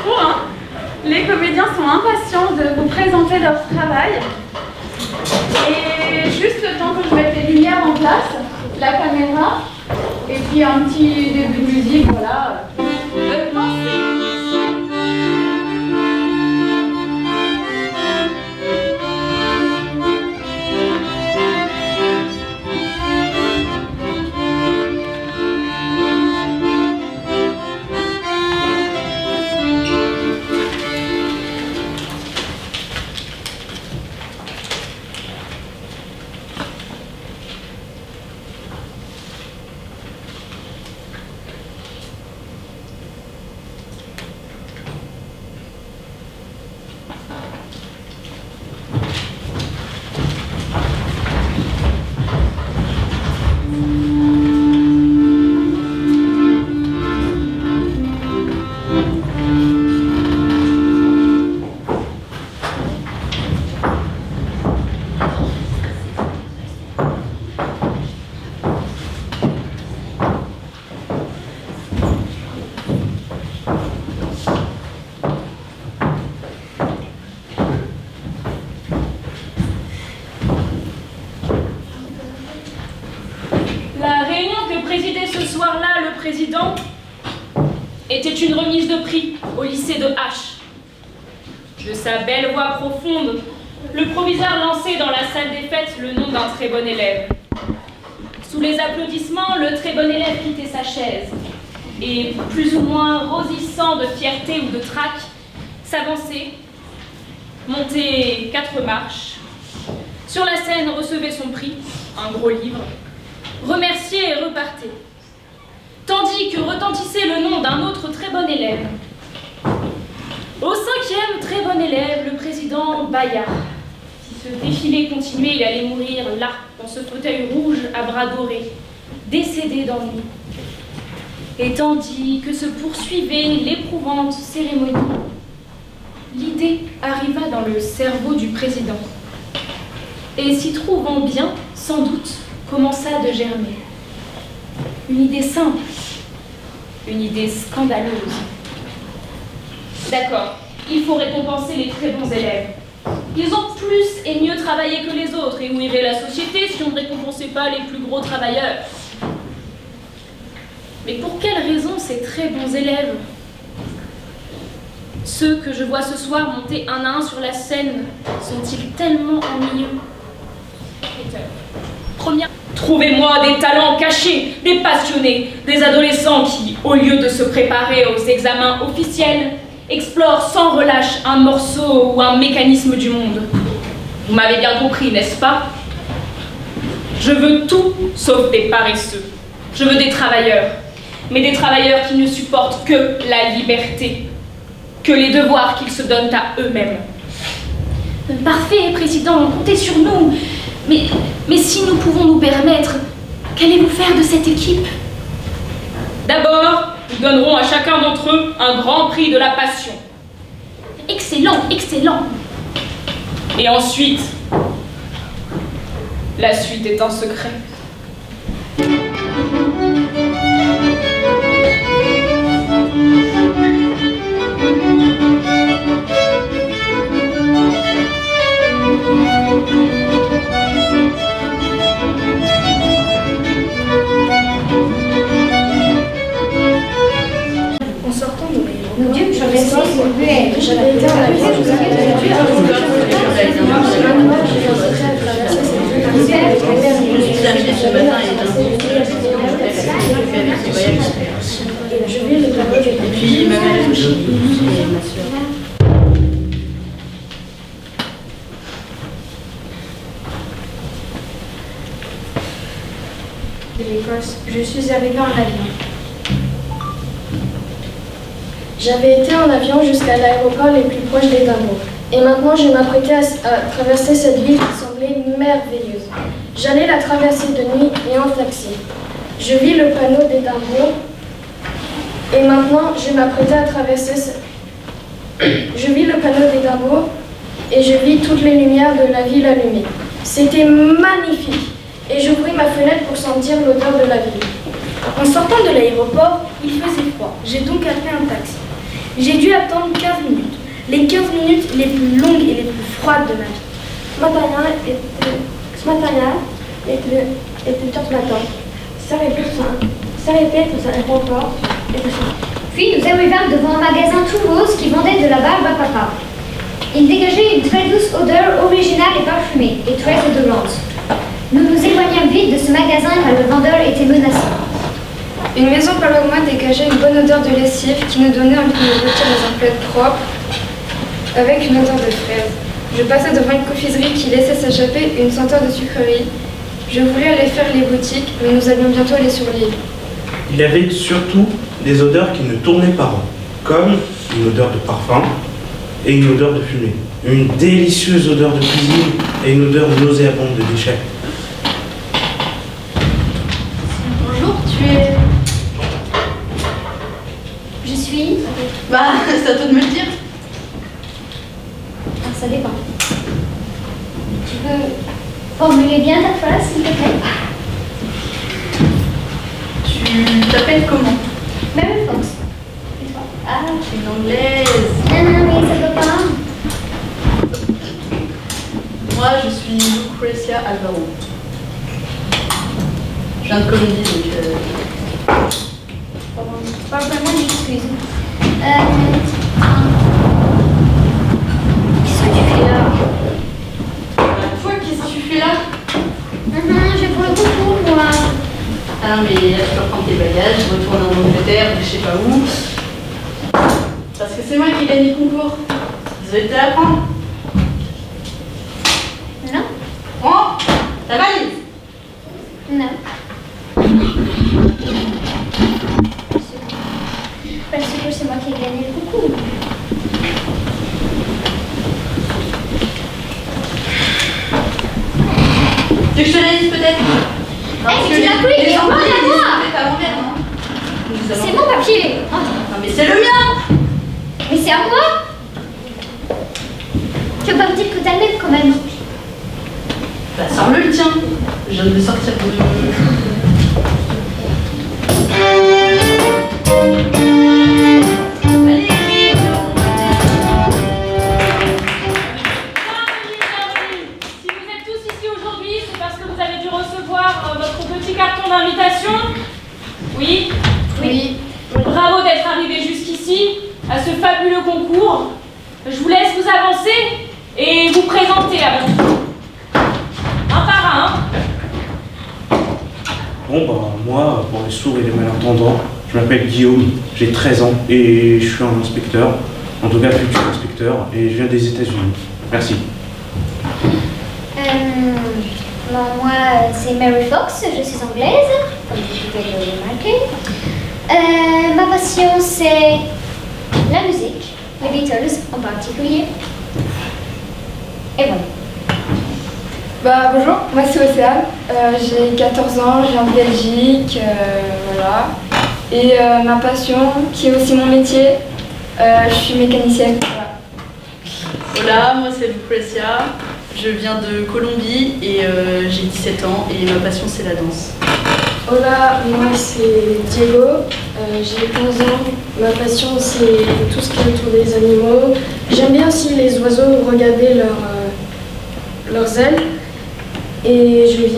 trop, hein. Les comédiens sont impatients de vous présenter leur travail. Et juste le temps que je mette les lumières en place, la caméra, et puis un petit début de musique, voilà. Était une remise de prix au lycée de H. De sa belle voix profonde, le proviseur lançait dans la salle des fêtes le nom d'un très bon élève. Sous les applaudissements, le très bon élève quittait sa chaise et, plus ou moins rosissant de fierté ou de trac, s'avançait, montait 4 marches. Sur la scène, recevait son prix, un gros livre, remerciait et repartait. Tandis que retentissait le nom d'un autre très bon élève. Au 5e très bon élève, le président Bayard. Si ce défilé continuait, il allait mourir là, dans ce fauteuil rouge à bras dorés, décédé d'ennui. Et tandis que se poursuivait l'éprouvante cérémonie, l'idée arriva dans le cerveau du président. Et s'y trouvant bien, sans doute, commença de germer. Une idée simple, une idée scandaleuse. D'accord, il faut récompenser les très bons élèves. Ils ont plus et mieux travaillé que les autres, et où irait la société si on ne récompensait pas les plus gros travailleurs? Mais pour quelle raison ces très bons élèves, ceux que je vois ce soir monter un à un sur la scène, sont-ils tellement ennuyeux? Première... Trouvez-moi des talents cachés, des passionnés, des adolescents qui, au lieu de se préparer aux examens officiels, explorent sans relâche un morceau ou un mécanisme du monde. Vous m'avez bien compris, n'est-ce pas? Je veux tout sauf des paresseux. Je veux des travailleurs, mais des travailleurs qui ne supportent que la liberté, que les devoirs qu'ils se donnent à eux-mêmes. Parfait, Président, comptez sur nous. Mais si nous pouvons nous permettre, qu'allez-vous faire de cette équipe? D'abord, nous donnerons à chacun d'entre eux un grand prix de la passion. Excellent, excellent. Et ensuite, la suite est un secret. J'avais été en avion jusqu'à ce matin et puis ma mère aussi et ma soeur. De l'Écosse, je suis arrivée en avion. J'avais été en avion jusqu'à l'aéroport le plus proche d'Édimbourg. Et maintenant, je m'apprêtais à traverser cette ville qui semblait merveilleuse. J'allais la traverser de nuit et en taxi. Je vis le panneau d'Édimbourg. Et maintenant, je m'apprêtais à traverser Je vis le panneau d'Édimbourg et je vis toutes les lumières de la ville allumées. C'était magnifique. Et j'ouvris ma fenêtre pour sentir l'odeur de la ville. En sortant de l'aéroport, il faisait froid. J'ai donc appelé un taxi. J'ai dû attendre 15 minutes. Les 15 minutes les plus longues et les plus froides de ma vie. Ce matin était tard ce matin. Ça répète, ça répond pas, et tout ça. Puis nous arrivâmes devant un magasin tout rose qui vendait de la barbe à papa. Il dégageait une très douce odeur originale et parfumée, et très odorante. Nous nous éloignâmes vite de ce magasin car le vendeur était menaçant. Une maison pas loin de moi dégageait une bonne odeur de lessive qui nous donnait envie de nous retirer dans un plaid propre avec une odeur de fraise. Je passais devant une confiserie qui laissait s'échapper une senteur de sucrerie. Je voulais aller faire les boutiques, mais nous allions bientôt aller sur l'île. Il y avait surtout des odeurs qui ne tournaient pas rond, comme une odeur de parfum et une odeur de fumée. Une délicieuse odeur de cuisine et une odeur nauséabonde de déchets. Bonjour, tu es... Je suis... Bah, c'est à toi de me le dire. Ah, ça dépend. Tu peux formuler bien ta phrase, s'il te plaît? Tu t'appelles comment? Mary Fox. Et toi? Ah, tu es une anglaise. Non, mais ça peut pas. Moi, je suis Lucrecia Alvaro. Je viens de Colombie, donc... Parle vraiment d'excuses. Qu'est-ce que tu fais là? Toi, qu'est-ce que tu fais là? J'ai pour le concours, moi. Ah non, mais là, tu dois prendre tes bagages, retourner en Angleterre, ou je sais pas où. Parce que c'est moi qui ai gagné le concours. Désolée de te l'apprendre. Non? Prends ta valise. Non. Parce que c'est moi qui ai gagné le concours. Tu veux que je te la lise peut-être? Tu l'as pris, il est en bas à moi. C'est à l'envers, non? C'est mon papier. Oh. Non, mais c'est le mien. Mais c'est à moi. Tu vas pas me dire que t'as le même quand même. Bah, sors-le le tien. Je viens de le sortir de... Allez, Si vous êtes tous ici aujourd'hui, c'est parce que vous avez dû recevoir votre petit carton d'invitation. Oui? oui. Bravo d'être arrivé jusqu'ici, à ce fabuleux concours. Je vous laisse vous avancer et vous présenter à votre tour. Un par un. Bon, bah, moi, pour les sourds et les malentendants, je m'appelle Guillaume, j'ai 13 ans et je suis un inspecteur, en tout cas futur inspecteur, et je viens des États-Unis. Merci. Moi, c'est Mary Fox, je suis anglaise, comme vous pouvez le remarquer. Ma passion, c'est la musique, les Beatles en particulier. Et voilà. Bah bonjour, moi c'est Océane, j'ai 14 ans, je viens de Belgique, voilà. Et ma passion, qui est aussi mon métier, je suis mécanicienne. Voilà. Hola, moi c'est Lucrecia. Je viens de Colombie et j'ai 17 ans et ma passion c'est la danse. Hola, moi c'est Diego, j'ai 15 ans. Ma passion c'est tout ce qui est autour des animaux. J'aime bien aussi les oiseaux, regarder leurs ailes. Et j'habite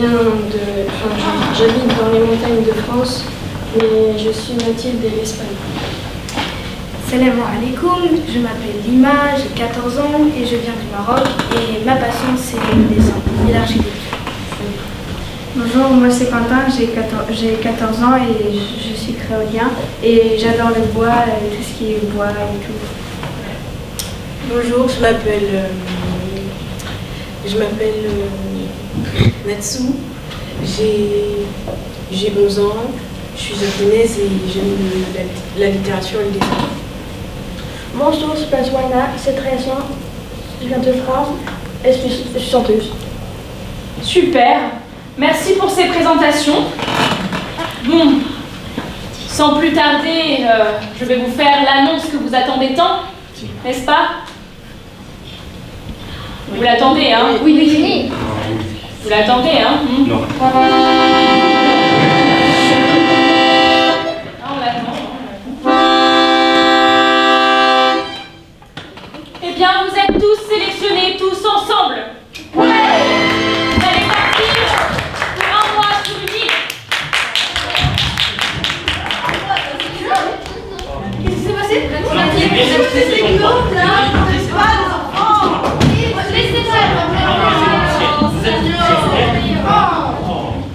dans les montagnes de France, mais je suis native de l'Espagne. Salam alaikum, je m'appelle Lima, j'ai 14 ans et je viens du Maroc. Et ma passion c'est le dessin et l'architecture. Bonjour, moi c'est Quentin, j'ai 14 ans et je suis créolien et j'adore le bois, tout ce qui est bois et tout. Bonjour, je m'appelle Natsu, j'ai 11 ans, je suis japonaise et j'aime la littérature et le dessin. Bonjour, je m'appelle Swana, j'ai 13 ans, je viens de France et je suis chanteuse. Super. Merci pour ces présentations. Bon, sans plus tarder, je vais vous faire l'annonce que vous attendez tant, n'est-ce pas? Vous l'attendez, hein? Oui. Vous l'attendez, hein? Non. Ah, on l'attend.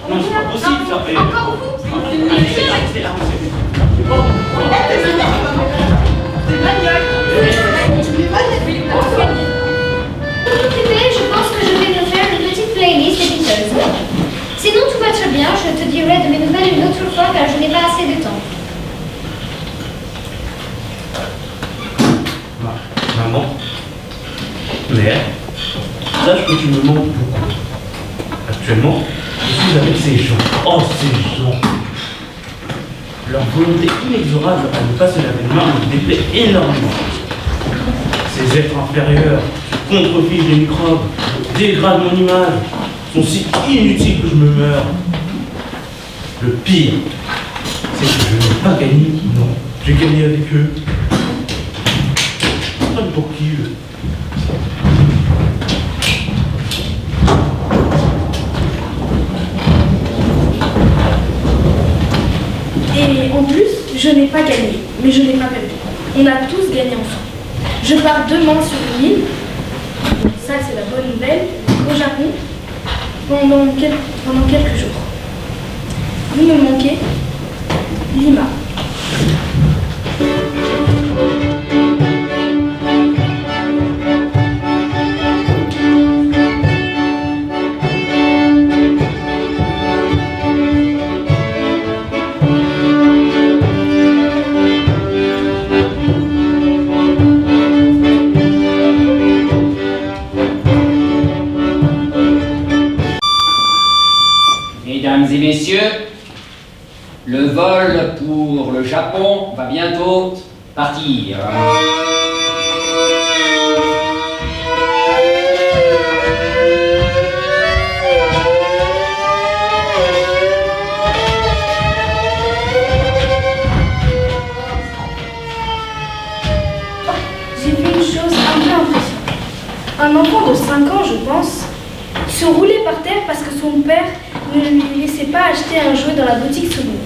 Non, c'est pas possible ça. Encore vous? Je pense que je vais me faire une petite playlist des Beatles. Sinon tout va très bien, je te dirai de mes nouvelles une autre fois car je n'ai pas assez de temps. Maman, mère, sache que tu me manques beaucoup. Actuellement, je suis avec ces gens. Oh, ces gens! Leur volonté inexorable à ne pas se laver les mains me déplaît énormément. Ces êtres inférieurs se contrefigent des microbes, dégradent mon image, sont si inutiles que je me meurs. Le pire, c'est que je n'ai pas gagné. Non, j'ai gagné avec eux. Pas pour qui eux. Et en plus, je n'ai pas gagné, mais je n'ai pas perdu. On a tous gagné ensemble. Je pars demain sur une île, ça c'est la bonne nouvelle, au Japon, pendant quelques jours. Vous me manquez, Lima. Mesdames et messieurs, le vol pour le Japon va bientôt partir. J'ai vu une chose un peu impressionnante. Un enfant de 5 ans, je pense, se roulait par terre parce que son père ne lui laissait pas acheter un jouet dans la boutique souvenir.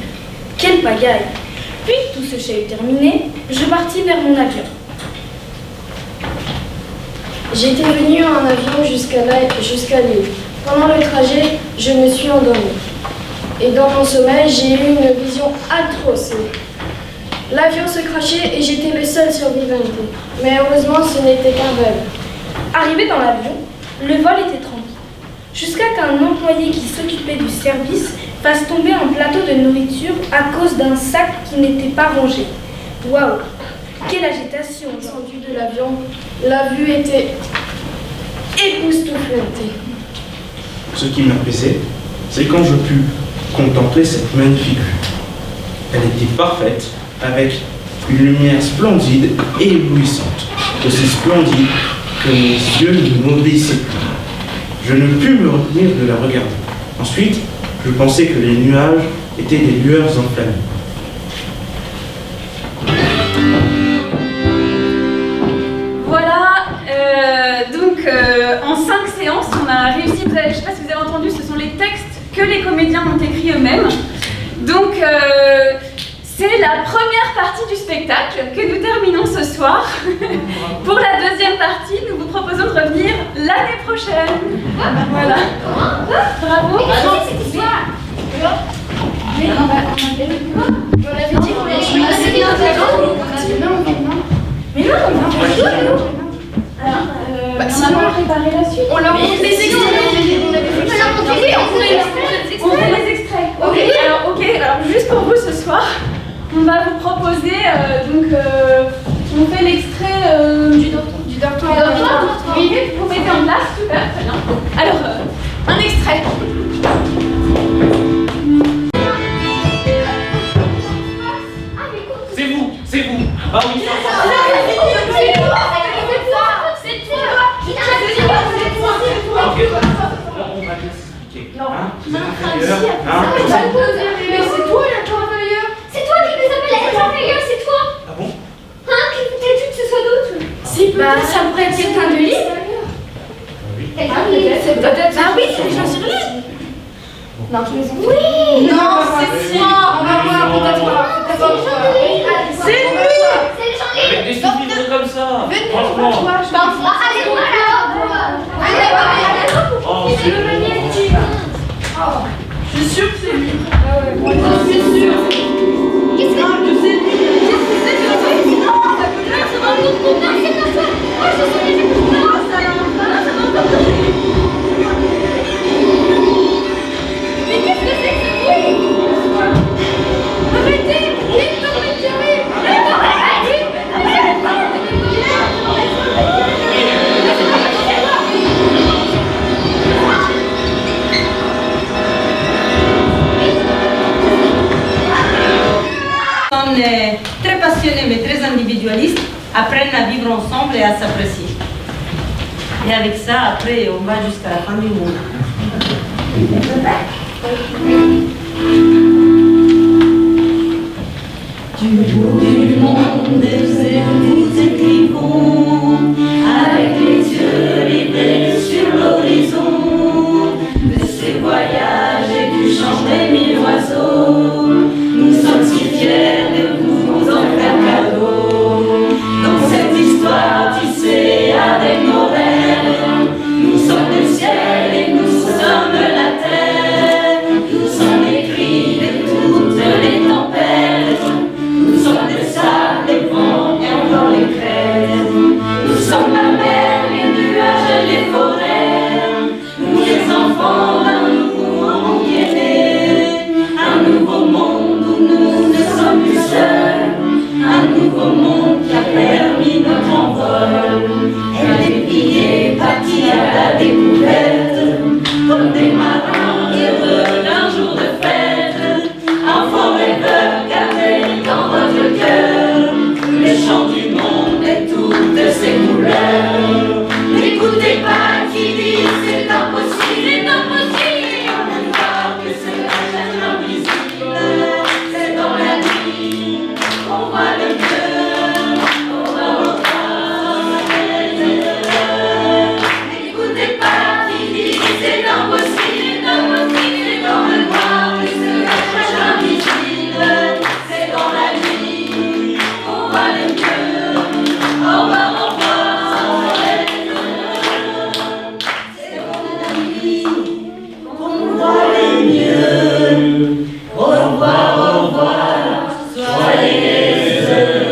Quelle pagaille! Puis, tout ce chahut terminé, je partis vers mon avion. J'étais venue en avion jusqu'à l'île. Pendant le trajet, je me suis endormie. Et dans mon sommeil, j'ai eu une vision atroce. L'avion se crachait et j'étais le seul survivant. Mais heureusement, ce n'était qu'un rêve. Arrivé dans l'avion, le vol était tranquille. Jusqu'à qu'un employé qui s'occupait du service fasse tomber un plateau de nourriture à cause d'un sac qui n'était pas rangé. Waouh! Quelle agitation! Descendu de l'avion, la vue était époustouflante. Ce qui m'apaisait, c'est quand je pus contempler cette magnifique vue. Elle était parfaite, avec une lumière splendide et éblouissante. Aussi splendide que mes yeux ne m'obéissaient plus. Je ne pus me retenir de la regarder. Ensuite, je pensais que les nuages étaient des lueurs enflammées. Voilà, en 5 séances, on a réussi, je ne sais pas si vous avez entendu, ce sont les textes que les comédiens ont écrits eux-mêmes. Donc, c'est la première partie du spectacle que nous terminons ce soir. Pour la deuxième partie, nous vous proposons de revenir l'année prochaine. Voilà. Bravo. Cette histoire. On avait dit qu'on allait jouer. Mais non, Sinon, on préparait la suite. On leur montre les extraits. On fait les extraits. Alors juste pour vous ce soir, on va vous proposer, on fait l'extrait du dortoir. Oui, vous mettez en place, super, très bien. Alors, un extrait. C'est vous. Ah oui, on va bien s'expliquer. Hein? Vous êtes inférieur, hein? Mais c'est toi l'agent inférieur. C'est toi qui nous appelle l'agent inférieur, c'est toi. Ah bon? Hein? T'as dit que ce soit d'autres? Bah, ça pourrait être quelqu'un de l'île. Quelqu'un de l'île. C'est peut-être. Ah oui, c'est les gens sur l'île. Non, oui. Non, c'est moi. On va voir, peut-être. C'est lui. C'est les gens de l'île. Avec des souvenirs. personnes très passionnées mais très individualistes apprennent à vivre ensemble et à s'apprécier. Et avec ça, après, on va jusqu'à la fin du monde. Du bout du monde, nous écrivons avec les yeux rivés sur l'horizon de ces voyages et du chant des mille oiseaux. Nous sommes si fiers de vous en faire cadeau. Dans cette histoire tissée avec nos rêves, nous sommes le ciel et nous sommes la terre. Nous sommes les cris de toutes les tempêtes. Nous sommes le sable, les vents et encore les crêtes. Nous sommes la mer, les nuages et les forêts. Nous les enfants d'un nouveau monde qui est né. Un nouveau monde où nous ne sommes plus seuls. Un nouveau monde qui a permis notre envol. Elle est pillée, partie à la découverte. Comme des marins heureux d'un jour de fête. Enfants rêveurs, gardez dans votre cœur les chants du monde et toutes ses couleurs. N'écoutez pas qui dit c'est impossible, c'est impossible. On ne voit que c'est la chaîne invisible. C'est dans la nuit qu'on voit le cœur, on va revoir. N'écoutez pas qui dit c'est impossible, c'est impossible. C'est dans le noir que c'est la chaîne invisible. C'est dans la nuit qu'on voit le cœur, on va revoir. C'est dans la nuit qu'on voit le mieux. Au revoir, soyez heureux.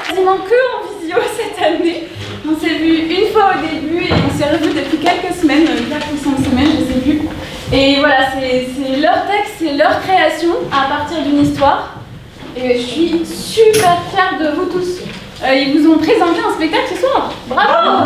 Quasiment que en visio cette année. On s'est vu une fois au début et on s'est revu depuis quelques semaines, 4 ou 5 semaines, je sais plus. Et voilà, c'est leur texte, c'est leur création à partir d'une histoire. Et je suis super fière de vous tous. Ils vous ont présenté un spectacle ce soir. Bravo!